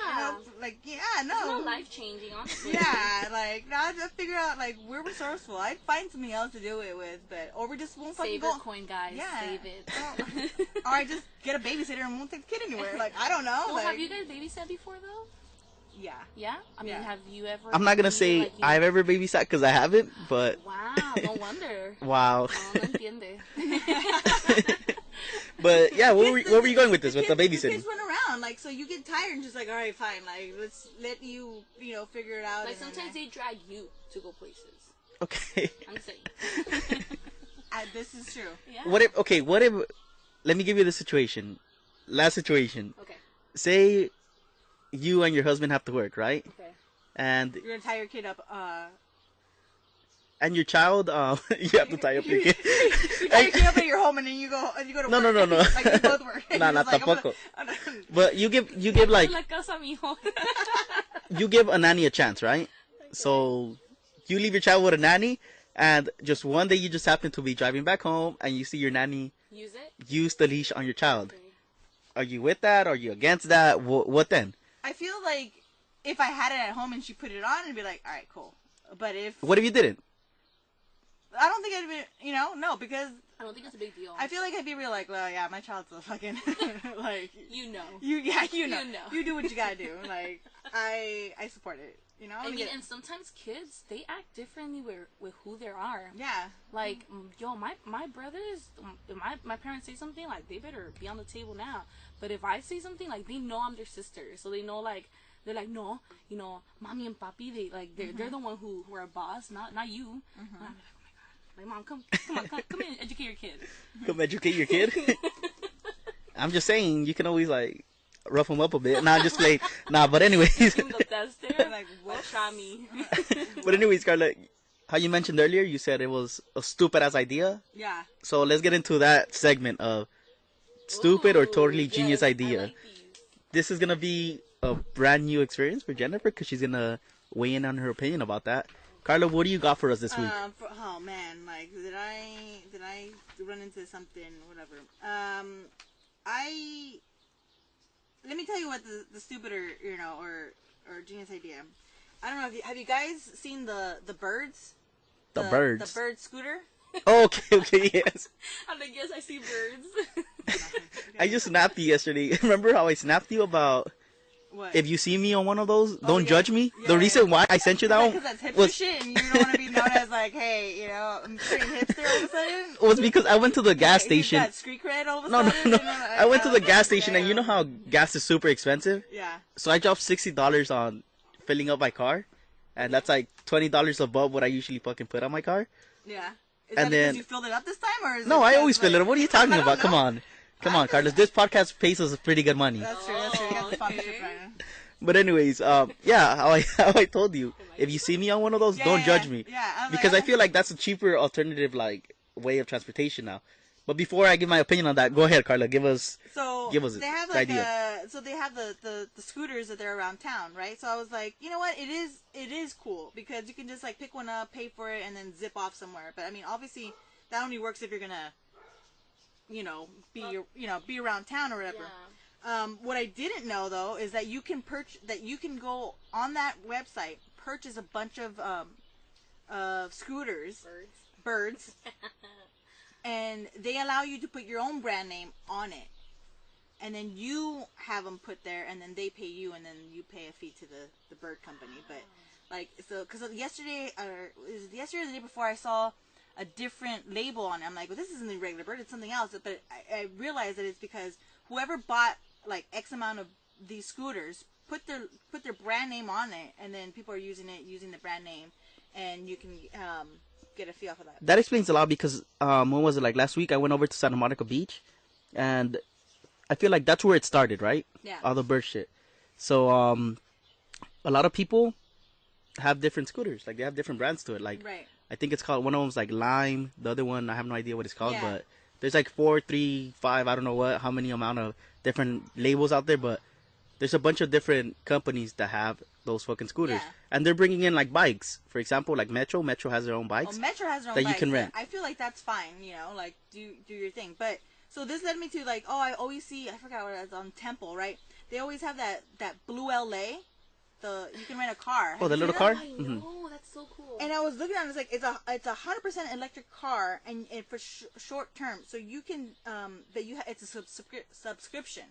like you know, like no. It's not life changing, honestly. Yeah, like now I just figure out like we're resourceful. I'd find something else to do it with, but or we just won't fucking save go. your coin, guys. Yeah. Save it. Or I just get a babysitter and won't take the kid anywhere. Like I don't know. Well, like, have you guys babysat before though? Yeah. Yeah? I mean, have you ever... I'm not going to say like I've ever babysat because I haven't, but... Wow, no wonder. Wow. No entiende. But, yeah, where were you going with this, with the babysitting? The kids run around, like, so you get tired and just like, all right, fine, like, let's let you, you know, figure it out. Like, sometimes they drag you to go places. Okay. I'm saying. This is true. Yeah. What if... Let me give you the situation. Last situation. Okay. Say... you and your husband have to work, right? Okay. And you're gonna tie your kid up. And your child, you have to tie up your kid. You tie your kid up at your home, and then you go to work. No. Like you both work. No, not like, tampoco. But you give like you give a nanny a chance, right? Okay. So you leave your child with a nanny, and just one day you just happen to be driving back home, and you see your nanny use the leash on your child. Okay. Are you with that? Are you against that? What then? I feel like if I had it at home and she put it on, I'd be like, all right, cool. But what if you didn't? I don't think I'd be, no, because I don't think it's a big deal. I feel like I'd be real like, well, yeah, my child's a fucking like you know. You know. You do what you gotta do. Like I support it. You know. I mean, and sometimes kids they act differently with who they are. Yeah. Like my brothers, my parents say something like they better be on the table now. But if I say something like they know I'm their sister, so they know like they're like no, you know, mommy and papi they're the one who are a boss, not you. And I'm like, oh my god, like mom, come in, educate your kid. Come educate your kid. I'm just saying you can always like rough them up a bit. Nah, just play. Nah, but anyways. Like, try me. But anyways, Carla, how you mentioned earlier, you said it was a stupid ass idea. Yeah. So let's get into that segment of stupid or totally genius idea. Like this is gonna be a brand new experience for Jennifer because she's gonna weigh in on her opinion about that. Carla, what do you got for us this week? Oh man, like did I run into something? Whatever. Let me tell you what the stupid or genius idea. I don't know. Have you guys seen the birds? The birds. The bird scooter. Oh, okay, yes. I'm like, yes, I see birds. I just snapped you yesterday. Remember how I snapped you about What? If you see me on one of those, don't judge me. The reason why I sent you that one because that's hipster shit, and you don't want to be known as like, hey, you know, I'm pretty hipster all of a sudden. was because I went to the gas station. You got street cred all of a sudden. No. You know, I went to the gas station, and you know how gas is super expensive. Yeah. So I dropped $60 on filling up my car, and that's like $20 above what I usually fucking put on my car. Yeah. Is And that then because you filled it up this time, or is no, it I because, always fill it up. What are you talking about? Come on, Carlos. This podcast pays us pretty good money. That's true. You got the sponsorship right now. But anyways, yeah, how I told you, if you see me on one of those, don't judge me. Yeah. Because I feel like that's a cheaper alternative, like, way of transportation now. But before I give my opinion on that, go ahead, Carla. Give us they have the like idea. so they have the scooters that they're around town, right? So I was like, you know what, it is cool because you can just like pick one up, pay for it, and then zip off somewhere. But I mean, obviously, that only works if you're gonna, be around town or whatever. Yeah. What I didn't know though is that you can go on that website, purchase a bunch of scooters, birds, and they allow you to put your own brand name on it, and then you have them put there, and then they pay you, and then you pay a fee to the bird company. But like, so because yesterday or the day before, I saw a different label on it. I'm like, well, this isn't the regular bird, it's something else. But I realized that it's because whoever bought like X amount of these scooters put their brand name on it, and then people are using the brand name, and you can get a fee off of that. That explains a lot because when was it, like last week I went over to Santa Monica Beach, and I feel like that's where it started, right? Yeah. All the bird shit. So a lot of people have different scooters, like they have different brands to it. Like right. I think it's called, one of them's like Lime, the other one I have no idea what it's called, Yeah. but there's like 4, 3, 5, I don't know how many amount of different labels out there, but there's a bunch of different companies that have those fucking scooters. Yeah. And they're bringing in like bikes. For example, like Metro has their own bikes. Oh, Metro has their own that you bikes, can rent. I feel like that's fine, like do your thing. But so this led me to like, I always see, I forgot what it was on Temple, right? They always have that blue LA. You can rent a car. Oh, the little that? car? I know, that's so cool. And I was looking at it, it's like it's a 100% electric car, and for short term, so you can it's a subscription,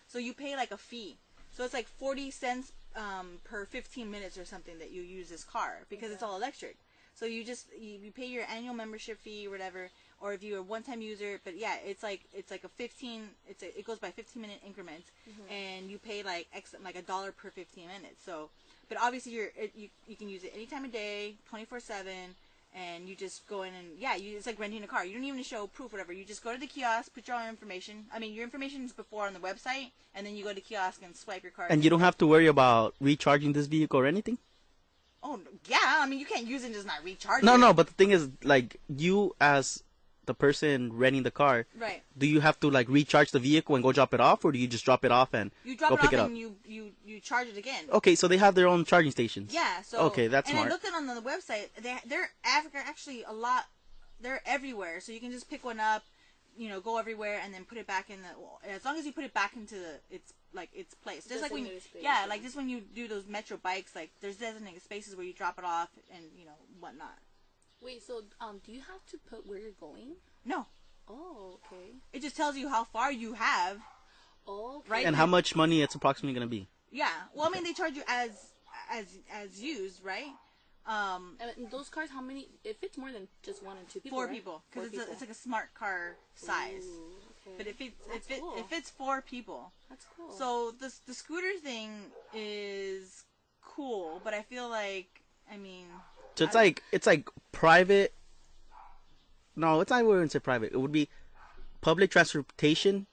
so you pay like a fee, so it's like 40 cents per 15 minutes or something that you use this car because it's all electric. So you pay your annual membership fee or whatever, or if you're a one-time user. But yeah, it's like it goes by 15-minute increments, and you pay like $1 per 15 minutes. So, but obviously you can use it any time of day, 24/7, and you just go in and it's like renting a car. You don't even show proof, whatever. You just go to the kiosk, put your own information. I mean, your information is before on the website, and then you go to the kiosk and swipe your card. And you don't have to worry about recharging this vehicle or anything? Oh, yeah. I mean, you can't use it and just not recharge it. No, but the thing is, like, you as the person renting the car, right? Do you have to, like, recharge the vehicle and go drop it off, or do you just drop it off and go pick it up? And you charge it again. Okay, so they have their own charging stations. Yeah. So okay, that's smart. And I looked at on the website. They're actually a lot. They're everywhere, so you can just pick one up, go everywhere, and then put it back in as long as you put it back into its place. Just like when like just when you do those Metro bikes, like there's designated spaces where you drop it off and whatnot. Wait, so do you have to put where you're going? No. Oh, okay. It just tells you how far you have. Oh, okay. Right. And how much money it's approximately gonna be? Yeah. Well, I mean, they charge you as used, right? And those cars, how many? It fits more than just 1 and 2 people. 4 right? people, because it's like a smart car size. Ooh, okay. But it fits 4 people. That's cool. So the scooter thing is cool, but I feel like, I mean. So it's like private. No, it's not. I wouldn't say private. It would be public transportation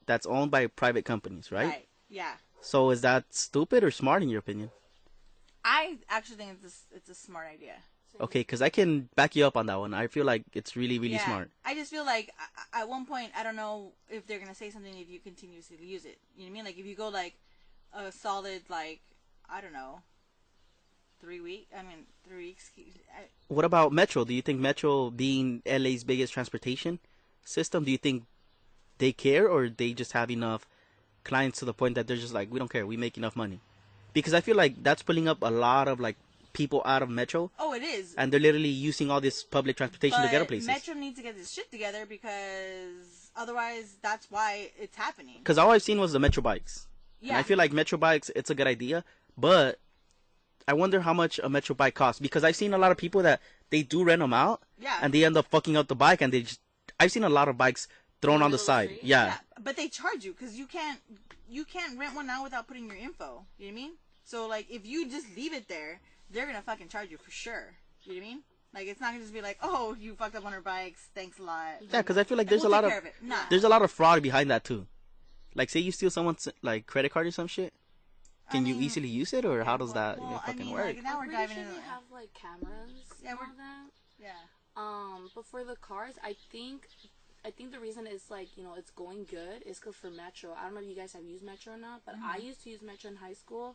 that's owned by private companies, right? Right. Yeah. So is that stupid or smart in your opinion? I actually think it's a smart idea. Okay, because I can back you up on that one. I feel like it's really, really smart. I just feel like at one point, I don't know if they're going to say something if you continuously use it. You know what I mean? Like if you go like a solid, like, I don't know, 3 weeks. I mean, 3 weeks. What about Metro? Do you think Metro, being LA's biggest transportation system, do you think they care, or they just have enough clients to the point that they're just like, we don't care, we make enough money? Because I feel like that's pulling up a lot of like people out of Metro. Oh, it is. And they're literally using all this public transportation to get to places. Metro needs to get this shit together, because otherwise that's why it's happening. Because all I've seen was the Metro bikes. And I feel like Metro bikes, it's a good idea, but I wonder how much a Metro bike costs, because I've seen a lot of people that they do rent them out, and they end up fucking up the bike, and I've seen a lot of bikes thrown on the side. Yeah. But they charge you because you can't rent one out without putting your info. You know what I mean? So like if you just leave it there, they're gonna fucking charge you for sure. You know what I mean? Like it's not gonna just be like, oh, you fucked up on our bikes, thanks a lot. Yeah, because I feel like there's a lot of there's a lot of fraud behind that too. Like say you steal someone's like credit card or some shit, can you easily use it, or how does that fucking work? Like, now we're diving into they have like cameras and all that. Yeah. But for the cars, I think the reason it's like, it's going good is because for Metro, I don't know if you guys have used Metro or not, but I used to use Metro in high school.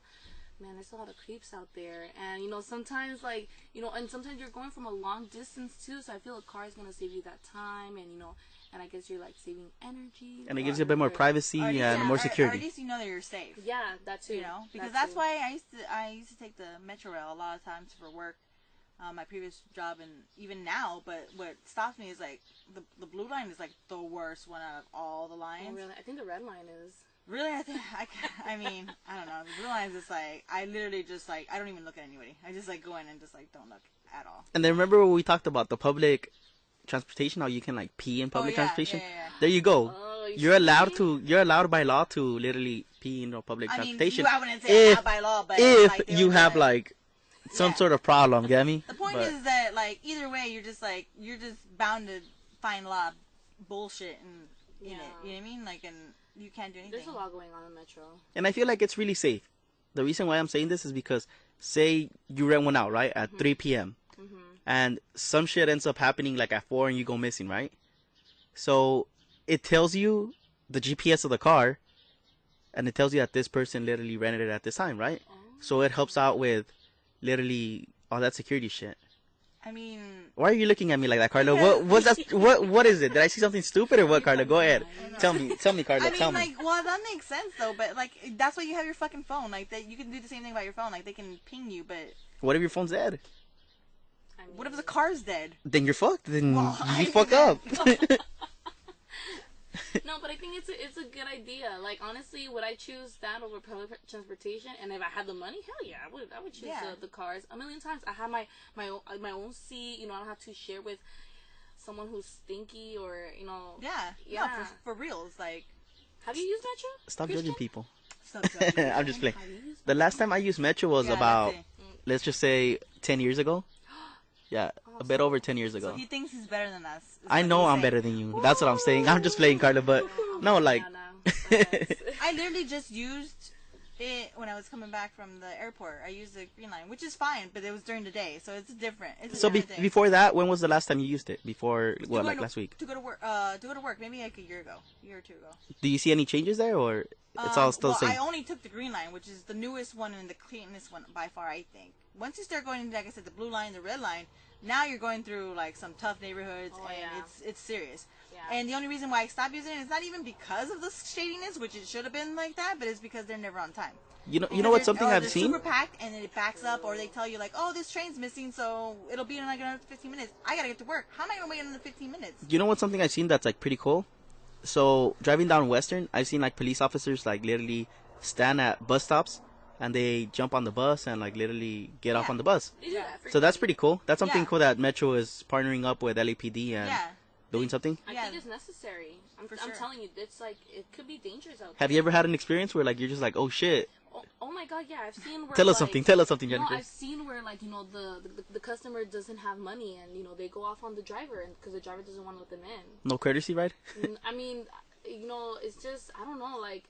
Man, there's a lot of creeps out there. And, sometimes, like, and sometimes you're going from a long distance, too, so I feel a car is going to save you that time, and, and I guess you're, like, saving energy. And it gives you a bit more privacy and more security. Or at least you know that you're safe. Yeah, that too. Because that's why I used to take the Metro Rail a lot of times for work. My previous job and even now, but what stops me is like the blue line is like the worst one out of all the lines. Oh, really? I think the red line is. Really? I mean, I don't know. The blue line is just like, I literally just like, I don't even look at anybody. I just like go in and just like don't look at all. And then remember when we talked about the public transportation, how you can like pee in public transportation? Yeah. There you go. You're allowed by law to literally pee in public transportation. I wouldn't say allowed by law, but if like, you have like some sort of problem, get me? The point is that like either way, you're just bound to find a lot of bullshit in it. You know what I mean? Like, and you can't do anything. There's a lot going on in Metro. And I feel like it's really safe. The reason why I'm saying this is because, say you rent one out, right, at 3 p.m. And some shit ends up happening like at 4 and you go missing, right? So it tells you the GPS of the car, and it tells you that this person literally rented it at this time, right? Oh. So it helps out with literally all that security shit. I mean, why are you looking at me like that, Carla? What is it? Did I see something stupid or what, Carla? Go ahead. Tell me, Carla. Tell me. Well, that makes sense though. But like, that's why you have your fucking phone. Like, that you can do the same thing about your phone. Like, they can ping you, but what if your phone's dead? What if the car's dead? Then you're fucked. Then you fuck up. No, but I think it's a good idea. Like, honestly, would I choose that over public transportation? And if I had the money, hell yeah, I would choose the cars a million times. I have my own seat. I don't have to share with someone who's stinky or Yeah. No, for reals. Like, have you used Metro? Stop Christian? judging people. Stop judging. I'm just playing. The last time I used Metro was about, let's just say, 10 years ago. Yeah, a bit over 10 years ago. So he thinks he's better than us. I know I'm better than you. That's what I'm saying. I'm just playing, Carla, but no, like... I literally just used it when I was coming back from the airport. I used the green line, which is fine, but it was during the day, so it's different. So before that, when was the last time you used it? Before, what, like last week? To go to work, maybe like a year or two ago. Do you see any changes there, or it's all still the same? I only took the green line, which is the newest one and the cleanest one by far, I think. Once you start going, like I said, the blue line, the red line, now you're going through like some tough neighborhoods, it's serious. Yeah. And the only reason why I stopped using it is not even because of the shadiness, which it should have been like that, but it's because they're never on time. You know what? Something I've seen. Super packed, and then it backs up, or they tell you like, "Oh, this train's missing, so it'll be in like another 15 minutes." I gotta get to work. How am I gonna wait another 15 minutes? You know what? Something I've seen that's like pretty cool. So driving down Western, I've seen like police officers like literally stand at bus stops. And they jump on the bus and like literally get off on the bus. Yeah. So that's pretty cool. That's something cool that Metro is partnering up with LAPD and doing something. I think it's necessary. I'm telling you, it's like it could be dangerous out there. Have you ever had an experience where like you're just like, oh shit? Oh my god, yeah, I've seen where Tell us something, Jennifer. I've seen where like the customer doesn't have money and they go off on the driver and because the driver doesn't want to let them in. No courtesy ride? I mean, it's just I don't know, like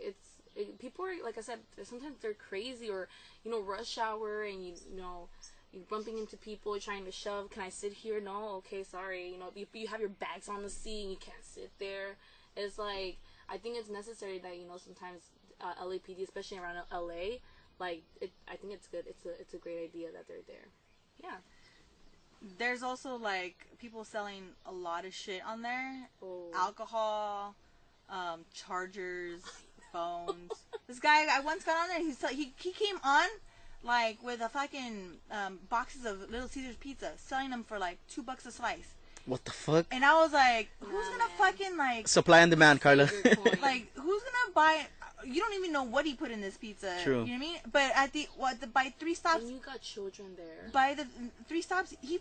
people are, like I said, sometimes they're crazy or, rush hour and, you're bumping into people, trying to shove. Can I sit here? No? Okay, sorry. You have your bags on the seat and you can't sit there. It's like, I think it's necessary that, sometimes LAPD, especially around LA, like, I think it's good. It's a great idea that they're there. Yeah. There's also, like, people selling a lot of shit on there. Oh. Alcohol, chargers, phones. This guy, I once got on there, and he came on, like, with a fucking boxes of Little Caesars pizza, selling them for, like, $2 a slice. What the fuck? And I was like, who's gonna fucking, like... Supply and demand, Carla. Like, who's gonna buy... you don't even know what he put in this pizza. True. You know what I mean? But by 3 stops, And you got children there. by the 3 stops, he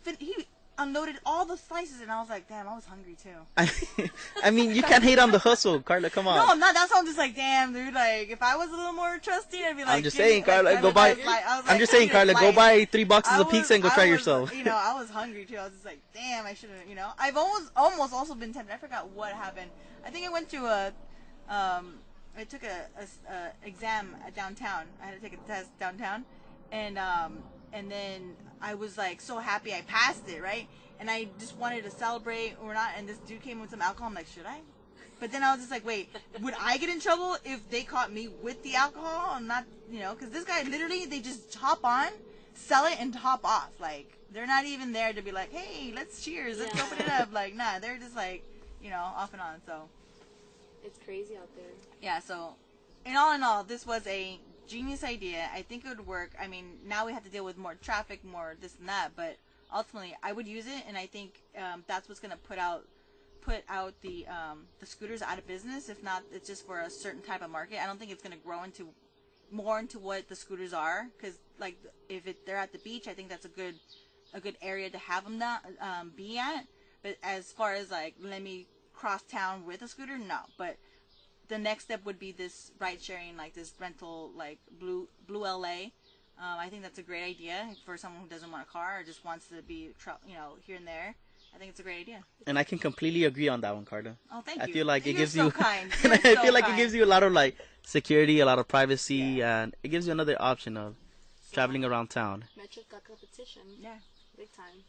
unloaded all the slices, and I was like, damn, I was hungry too. I mean, you can't hate on the hustle, Carla. Come on. No, I'm not. That's why I'm just like, damn, dude. Like, if I was a little more trusting, I'd be like, I'm just saying, Carla, go buy. I'm just saying, Carla, go buy 3 boxes of pizza and go try yourself. You know, I was hungry too. I was just like, damn, I should have. You know, I've almost also been tempted. I forgot what happened. I think I went to I took a exam downtown. I had to take a test downtown, and then I was like so happy I passed it, right? And I just wanted to celebrate or not. And this dude came with some alcohol. I'm like, should I? But then I was just like, wait, would I get in trouble if they caught me with the alcohol and not, you know? Because this guy literally, they just hop on, sell it, and hop off. Like, they're not even there to be like, hey, let's cheers, let's open it up. Like, nah, they're just like, you know, off and on. So it's crazy out there. yeah, so in all, this was a genius idea. I think it would work. I mean, now we have to deal with more traffic, more this and that, but ultimately, I would use it, and I think that's what's going to put out the scooters out of business. If not, it's just for a certain type of market. I don't think it's going to grow into what the scooters are, because like if they're at the beach, I think that's a good area to have them be at. But as far as like, let me cross town with a scooter, no. But the next step would be this ride sharing, like this rental, like Blue LA. I think that's a great idea for someone who doesn't want a car or just wants to be, you know, here and there. I think it's a great idea. And I can completely agree on that one, Carla. Oh, thank you. I feel like it gives so you. kind. And I You're so feel like kind. it gives you a lot of like security, a lot of privacy, and it gives you another option of traveling around town. Metro's got competition. Yeah. Big time.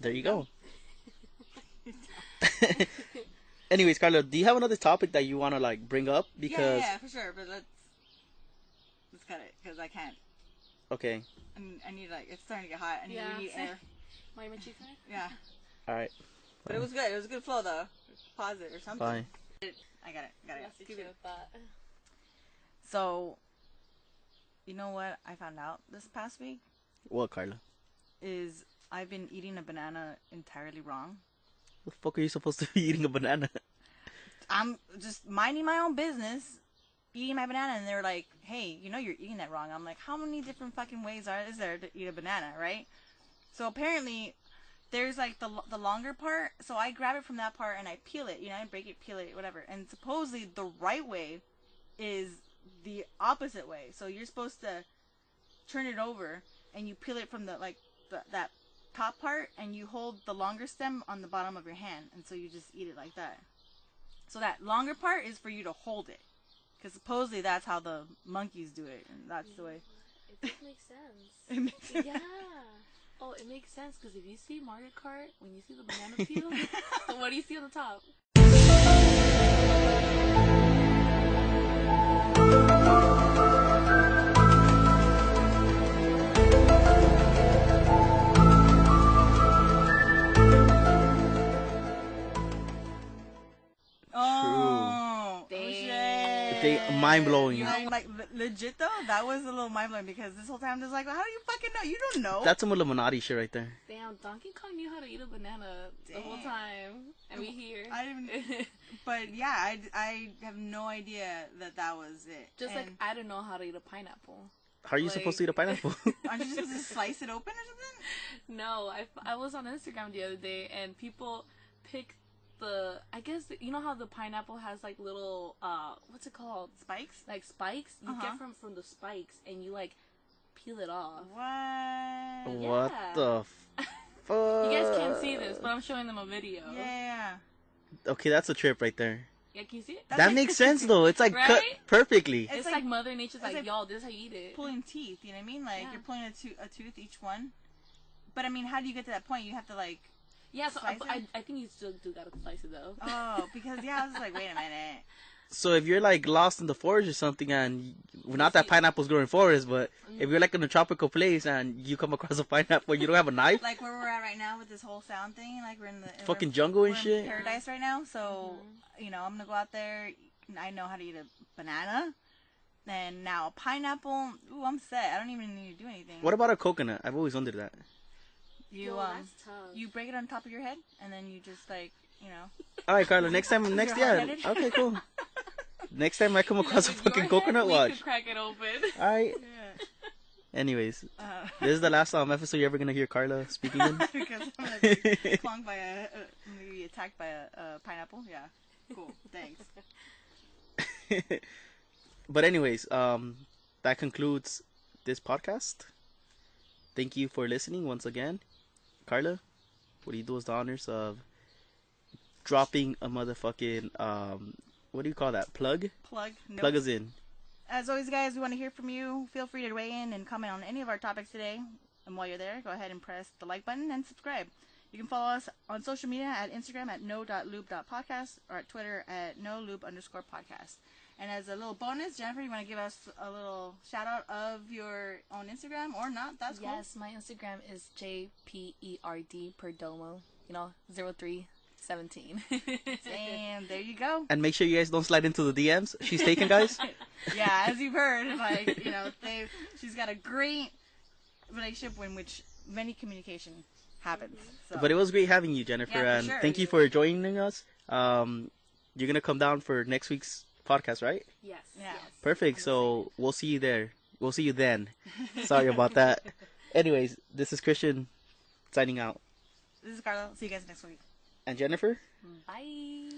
There you go. Anyways, Carla, do you have another topic that you want to like bring up? Because yeah, for sure. But let's cut it because I can't. Okay. I need like it's starting to get hot. We need air. My chicken? Yeah. All right. But it was good. It was a good flow though. Pause it or something. Fine. I got it. Keep it with that. So, you know what I found out this past week What, Carla? is I've been eating a banana entirely wrong. The fuck are you supposed to be eating a banana? I'm just minding my own business, eating my banana, and they're like, hey, you know you're eating that wrong. I'm like, how many different fucking ways is there to eat a banana, right? So apparently, there's like the longer part, so I grab it from that part and I peel it, you know, I break it, peel it, whatever. And supposedly the right way is the opposite way. So you're supposed to turn it over and you peel it from that top part and you hold the longer stem on the bottom of your hand, and so you just eat it like that. So that longer part is for you to hold it, because supposedly that's how the monkeys do it, and that's the way. It does make sense. It makes sense. Yeah. Oh, it makes sense because if you see Mario Kart, when you see the banana peel, so what do you see on the top? Oh, Dang. Mind blowing. You know, like legit though, that was a little mind blowing because this whole time I'm just like, well, how do you fucking know? You don't know. That's some Illuminati shit right there. Damn, Donkey Kong knew how to eat a banana the whole time, and we here. I didn't. But yeah, I have no idea that was it. Just and like I don't know how to eat a pineapple. How are you supposed to eat a pineapple? Aren't you supposed to slice it open or something? No, I was on Instagram the other day, and people pick I guess, you know how the pineapple has like little, what's it called? Spikes? Like spikes? You get from the spikes, and you like peel it off. What? What the fuck? You guys can't see this, but I'm showing them a video. Yeah. Okay, that's a trip right there. Yeah, can you see it? That makes sense though. It's like cut Right? perfectly. It's like Mother Nature's like, like y'all, this is how you eat it. Pulling teeth, you know what I mean? Like, Yeah. you're pulling a tooth each one. But I mean, how do you get to that point? You have to like... Yeah, so Slice it? I think you still do gotta slice it though. Oh, because yeah, I was like, wait a minute. So if you're like lost in the forest or something, and not that pineapple's growing forest, but if you're like in a tropical place and you come across a pineapple, you don't have a knife. Like where we're at right now with this whole sound thing, like we're in the Fucking jungle and we're in shit. paradise right now. So you know, I'm gonna go out there. I know how to eat a banana, and now a pineapple. Ooh, I'm set. I don't even need to do anything. What about a coconut? I've always wondered that. You Yo, that's tough. you break it on top of your head, and then you just like, you know. All right, Carla. Next You're yeah. hard-headed? Okay, cool. Next time I come across a fucking coconut, we watch. could crack it open. Alright. Yeah. Anyways, this is the last episode you're ever gonna hear Carla speaking in. Because I'm gonna be clung by maybe attacked by a pineapple. Yeah. Cool. Thanks. But anyways, that concludes this podcast. Thank you for listening once again. Carla, what do you do as the honors of dropping a motherfucking what do you call that? Plug? Plug. Nope. Plug us in. As always, guys, we want to hear from you. Feel free to weigh in and comment on any of our topics today. And while you're there, go ahead and press the like button and subscribe. You can follow us on social media at Instagram at no.lube.podcast or at Twitter at nolube_podcast. And as a little bonus, Jennifer, you want to give us a little shout out of your own Instagram or not? That's cool. Yes, my Instagram is JPERD Perdomo. 0317. And there you go. And make sure you guys don't slide into the DMs. She's taken, guys. Yeah, as you've heard, she's got a great relationship in which many communication happens. So. But it was great having you, Jennifer, Yeah, and sure. thank you for joining us. You're gonna come down for next week's podcast, right? Yes. Yeah. Yes. Perfect. So we'll see you there. We'll see you then. Sorry about that. Anyways, this is Christian signing out. This is Carla. See you guys next week. And Jennifer? Bye.